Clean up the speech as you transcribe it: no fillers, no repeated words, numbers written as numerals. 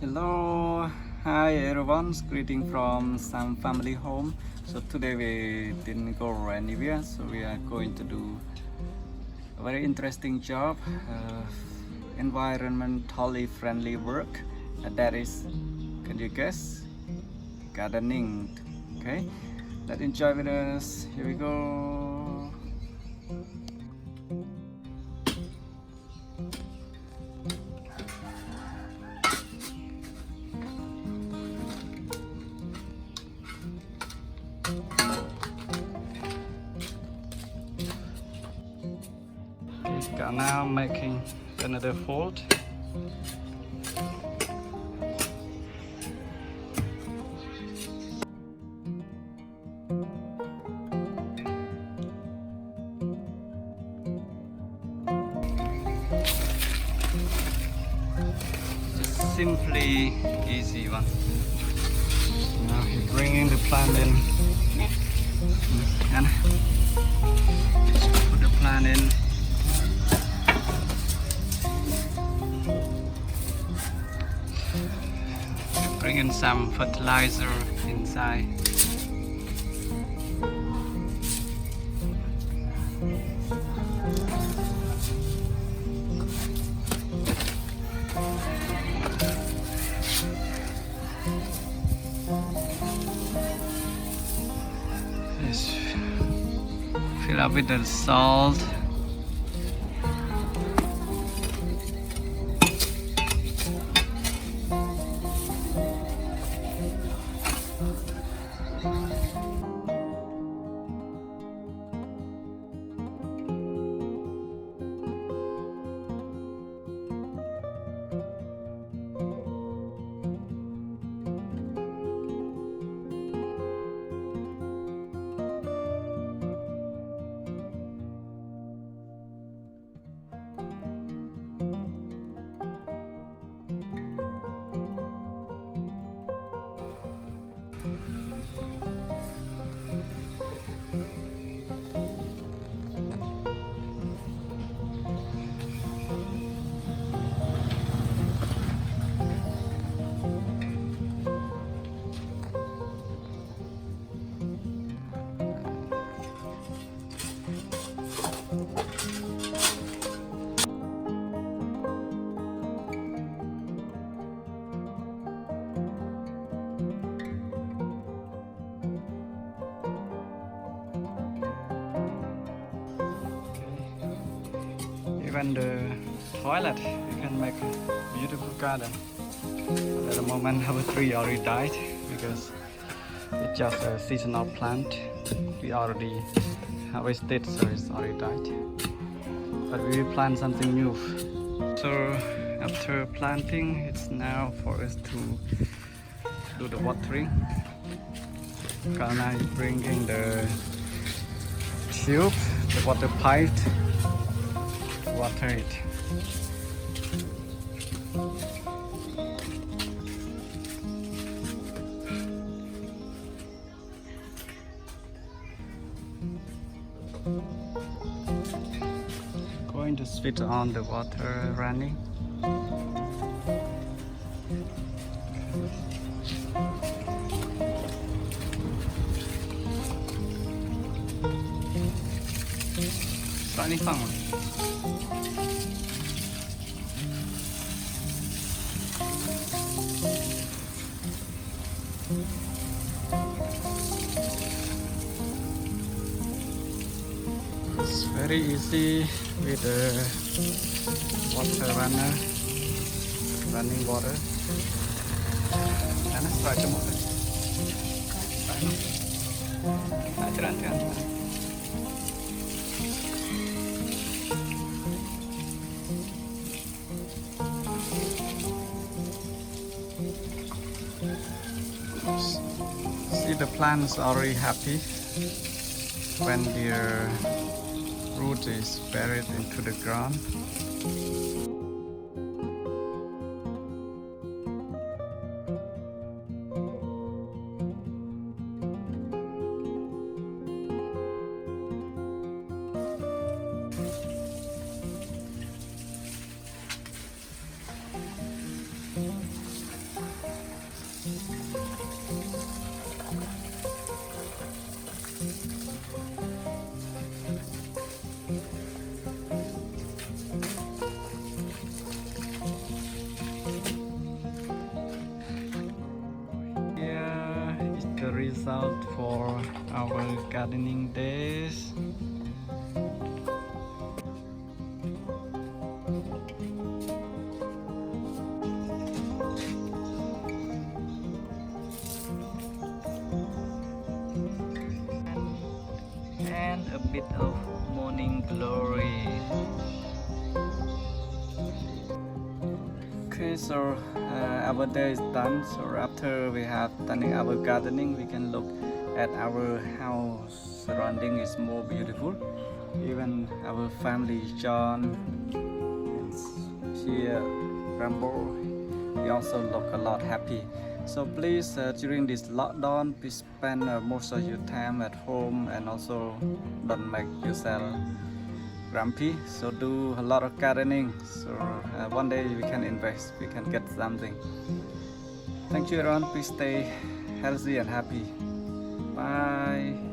Hello, hi everyone, greeting from Sam family home. So today we didn't go anywhere, so we are going to do a very interesting job, environmentally friendly work. That is, can you guess? Gardening. Okay, let's enjoy with us. Here we go. Now making another fold. Just simply easy one. Now he's bringing the plant in, and just put the plant in. Bring in some fertilizer inside. Just fill up with the salt. Even the toilet, you can make a beautiful garden. But at the moment our tree already died because it's just a seasonal plant. We already harvested, so it's already died. But we will plant something new. So after planting, it's now for us to do the watering. Kana is bringing the tube, the water pipe, water it. Going to switch on the water running. Slightly fun. It's very easy with the water runner, running water. And it's right more. See, the plants already happy when their root is buried into the ground. is out for our gardening days. And a bit of morning glory. Okay, so our day is done. So after we have done our gardening, we can look at our house. Surrounding is more beautiful. Even our family, John, and here, Rambo, we also look a lot happy. So please, during this lockdown, please spend most of your time at home and also don't make yourself grumpy. So do a lot of gardening. So one day we can invest, we can get something. Thank you, everyone. Please stay healthy and happy. Bye.